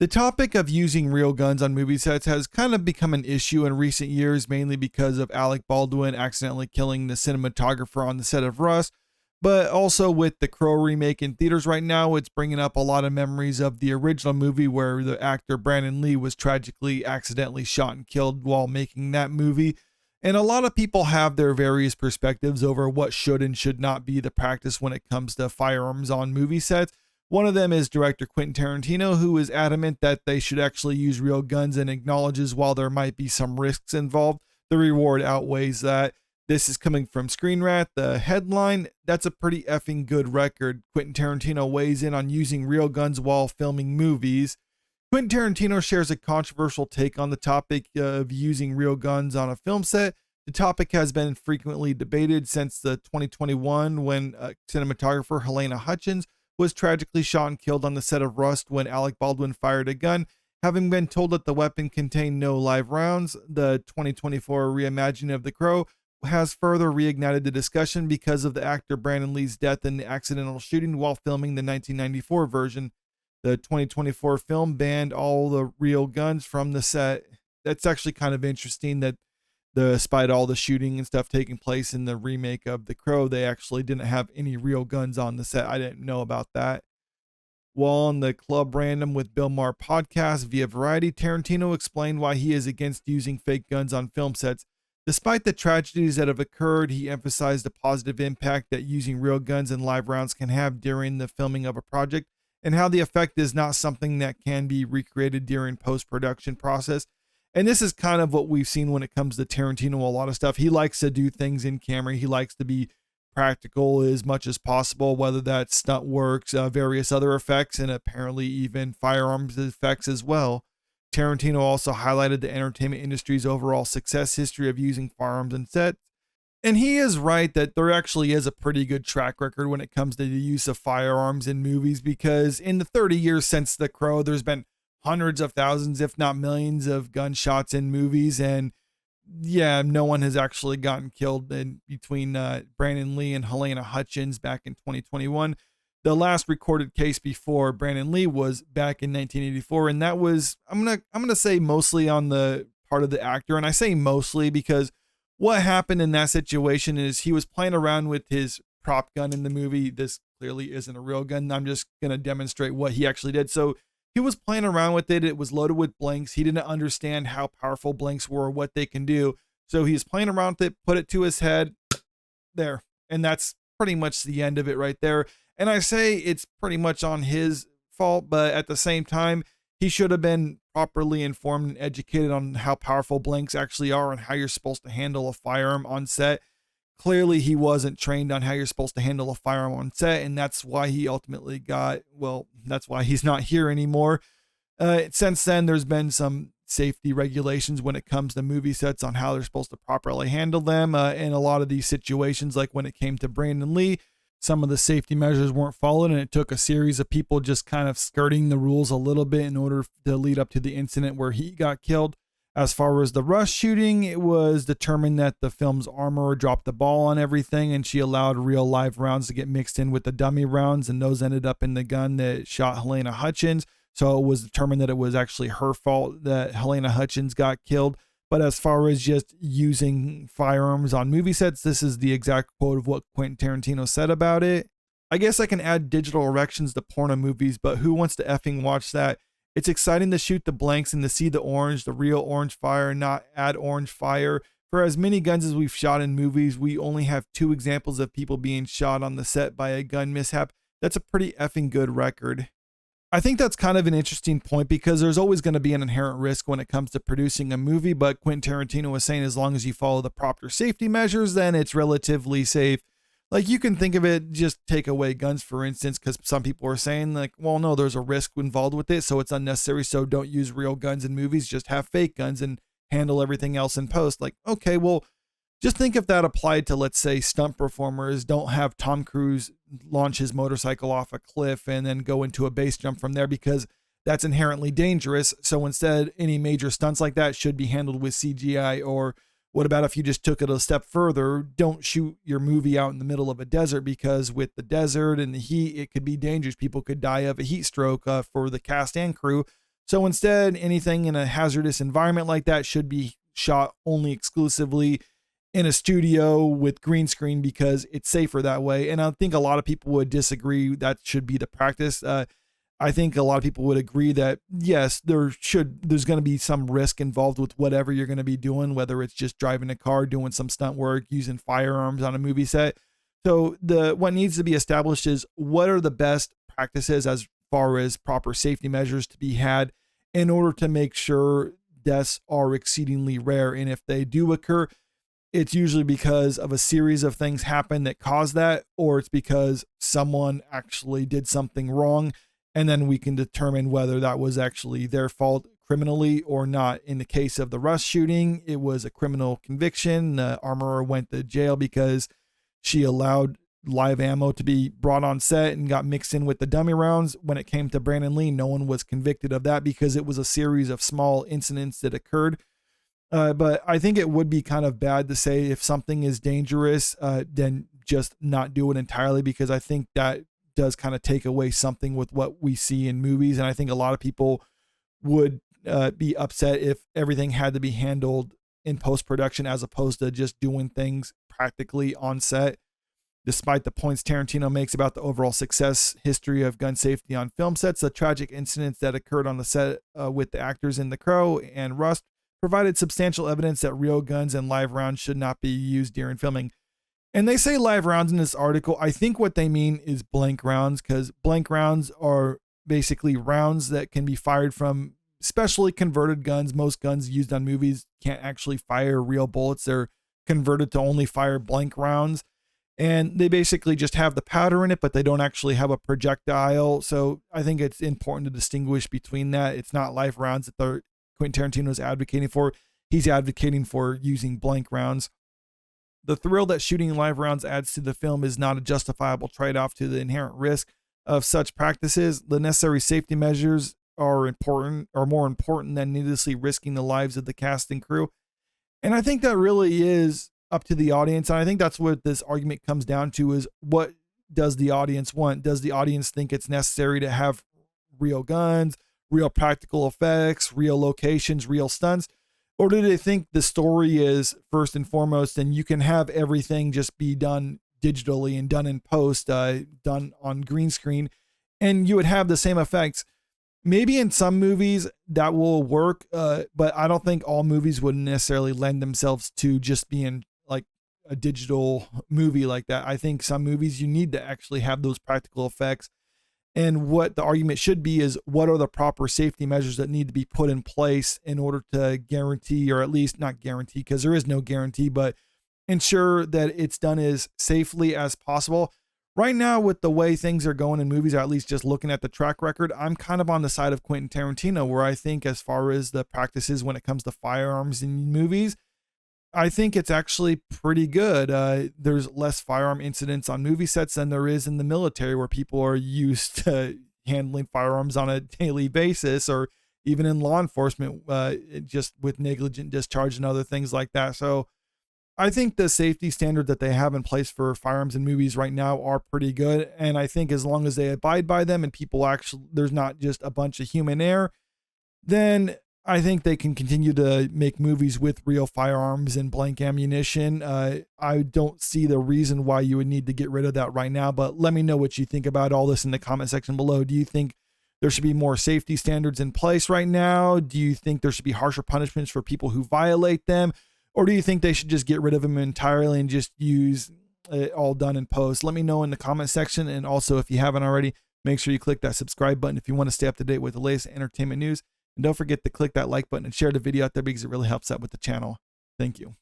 The topic of using real guns on movie sets has kind of become an issue in recent years, mainly because of Alec Baldwin accidentally killing the cinematographer on the set of Rust. But also with the Crow remake in theaters right now, it's bringing up a lot of memories of the original movie where the actor Brandon Lee was tragically accidentally shot and killed while making that movie. And a lot of people have their various perspectives over what should and should not be the practice when it comes to firearms on movie sets. One of them is director Quentin Tarantino, who is adamant that they should actually use real guns and acknowledges while there might be some risks involved, the reward outweighs that. This is coming from Screen Rant. The headline, that's a pretty effing good record. Quentin Tarantino weighs in on using real guns while filming movies. Quentin Tarantino shares a controversial take on the topic of using real guns on a film set. The topic has been frequently debated since the 2021 when cinematographer Helena Hutchins was tragically shot and killed on the set of Rust when Alec Baldwin fired a gun. Having been told that the weapon contained no live rounds, the 2024 reimagining of The Crow has further reignited the discussion because of the actor Brandon Lee's death in the accidental shooting while filming the 1994 version. The 2024 film banned all the real guns from the set. That's actually kind of interesting that despite all the shooting and stuff taking place in the remake of The Crow, they actually didn't have any real guns on the set. I didn't know about that. While on the Club Random with Bill Maher podcast via Variety, Tarantino explained why he is against using fake guns on film sets. Despite the tragedies that have occurred, he emphasized the positive impact that using real guns and live rounds can have during the filming of a project, and how the effect is not something that can be recreated during post-production process. And this is kind of what we've seen when it comes to Tarantino, a lot of stuff. He likes to do things in camera. He likes to be practical as much as possible, whether that's stunt works, various other effects, and apparently even firearms effects as well. Tarantino also highlighted the entertainment industry's overall success history of using firearms in sets. And he is right that there actually is a pretty good track record when it comes to the use of firearms in movies, because in the 30 years since The Crow, there's been hundreds of thousands, if not millions, of gunshots in movies. And yeah, no one has actually gotten killed in between Brandon Lee and Helena Hutchins back in 2021. The last recorded case before Brandon Lee was back in 1984, and that was I'm gonna say mostly on the part of the actor, and I say mostly because what happened in that situation is he was playing around with his prop gun in the movie. This clearly isn't a real gun. I'm just gonna demonstrate what he actually did. So he was playing around with it. It was loaded with blanks. He didn't understand how powerful blanks were, what they can do. So he's playing around with it, put it to his head, there, and that's pretty much the end of it right there. And I say it's pretty much on his fault, but at the same time, he should have been properly informed and educated on how powerful blanks actually are and how you're supposed to handle a firearm on set. Clearly, he wasn't trained on how you're supposed to handle a firearm on set, and that's why he ultimately that's why he's not here anymore. Since then, there's been some safety regulations when it comes to movie sets on how they're supposed to properly handle them. In a lot of these situations, like when it came to Brandon Lee, some of the safety measures weren't followed, and it took a series of people just kind of skirting the rules a little bit in order to lead up to the incident where he got killed. As far as the Rush shooting, it was determined that the film's armorer dropped the ball on everything, and she allowed real live rounds to get mixed in with the dummy rounds, and those ended up in the gun that shot Helena Hutchins. So it was determined that it was actually her fault that Helena Hutchins got killed. But as far as just using firearms on movie sets, this is the exact quote of what Quentin Tarantino said about it. I guess I can add digital erections to porno movies, but who wants to effing watch that? It's exciting to shoot the blanks and to see the orange, the real orange fire, not add orange fire. For as many guns as we've shot in movies, we only have 2 examples of people being shot on the set by a gun mishap. That's a pretty effing good record. I think that's kind of an interesting point because there's always going to be an inherent risk when it comes to producing a movie, but Quentin Tarantino was saying as long as you follow the proper safety measures, then it's relatively safe. Like, you can think of it, just take away guns, for instance, because some people are saying, like, well, no, there's a risk involved with it, so it's unnecessary, so don't use real guns in movies, just have fake guns and handle everything else in post. Like, okay, well, just think if that applied to, let's say, stunt performers. Don't have Tom Cruise launch his motorcycle off a cliff and then go into a base jump from there, because that's inherently dangerous. So instead, any major stunts like that should be handled with CGI. Or what about if you just took it a step further? Don't shoot your movie out in the middle of a desert, because with the desert and the heat, it could be dangerous. People could die of a heat stroke for the cast and crew. So instead, anything in a hazardous environment like that should be shot only exclusively in a studio with green screen because it's safer that way. And I think a lot of people would disagree that should be the practice. I think a lot of people would agree that yes, there's going to be some risk involved with whatever you're going to be doing, whether it's just driving a car, doing some stunt work, using firearms on a movie set. So what needs to be established is what are the best practices as far as proper safety measures to be had in order to make sure deaths are exceedingly rare. And if they do occur, it's usually because of a series of things happen that cause that, or it's because someone actually did something wrong. And then we can determine whether that was actually their fault criminally or not. In the case of the Rust shooting, it was a criminal conviction. The armorer went to jail because she allowed live ammo to be brought on set and got mixed in with the dummy rounds. When it came to Brandon Lee, no one was convicted of that because it was a series of small incidents that occurred. But I think it would be kind of bad to say if something is dangerous, then just not do it entirely, because I think that does kind of take away something with what we see in movies. And I think a lot of people would be upset if everything had to be handled in post-production as opposed to just doing things practically on set. Despite the points Tarantino makes about the overall success history of gun safety on film sets, the tragic incidents that occurred on the set with the actors in The Crow and Rust provided substantial evidence that real guns and live rounds should not be used during filming. And they say live rounds in this article. I think what they mean is blank rounds, because blank rounds are basically rounds that can be fired from specially converted guns. Most guns used on movies can't actually fire real bullets. They're converted to only fire blank rounds. And they basically just have the powder in it, but they don't actually have a projectile. So I think it's important to distinguish between that. It's not live rounds that Quentin Tarantino is advocating for. He's advocating for using blank rounds. The thrill that shooting live rounds adds to the film is not a justifiable trade-off to the inherent risk of such practices. The necessary safety measures are more important than needlessly risking the lives of the cast and crew. And I think that really is up to the audience. And I think that's what this argument comes down to, is what does the audience want? Does the audience think it's necessary to have real guns, real practical effects, real locations, real stunts? Or do they think the story is first and foremost, and you can have everything just be done digitally and done in post, done on green screen, and you would have the same effects? Maybe in some movies that will work, but I don't think all movies would necessarily lend themselves to just being like a digital movie like that. I think some movies you need to actually have those practical effects. And what the argument should be is, what are the proper safety measures that need to be put in place in order to guarantee, or at least not guarantee, because there is no guarantee, but ensure that it's done as safely as possible. Right now, with the way things are going in movies, or at least just looking at the track record, I'm kind of on the side of Quentin Tarantino, where I think as far as the practices when it comes to firearms in movies, I think it's actually pretty good. There's less firearm incidents on movie sets than there is in the military, where people are used to handling firearms on a daily basis, or even in law enforcement, just with negligent discharge and other things like that. So I think the safety standards that they have in place for firearms in movies right now are pretty good. And I think as long as they abide by them and people actually, there's not just a bunch of human error, then I think they can continue to make movies with real firearms and blank ammunition. I don't see the reason why you would need to get rid of that right now, but let me know what you think about all this in the comment section below. Do you think there should be more safety standards in place right now? Do you think there should be harsher punishments for people who violate them? Or do you think they should just get rid of them entirely and just use it all done in post? Let me know in the comment section. And also, if you haven't already, make sure you click that subscribe button if you want to stay up to date with the latest entertainment news. And don't forget to click that like button and share the video out there, because it really helps out with the channel. Thank you.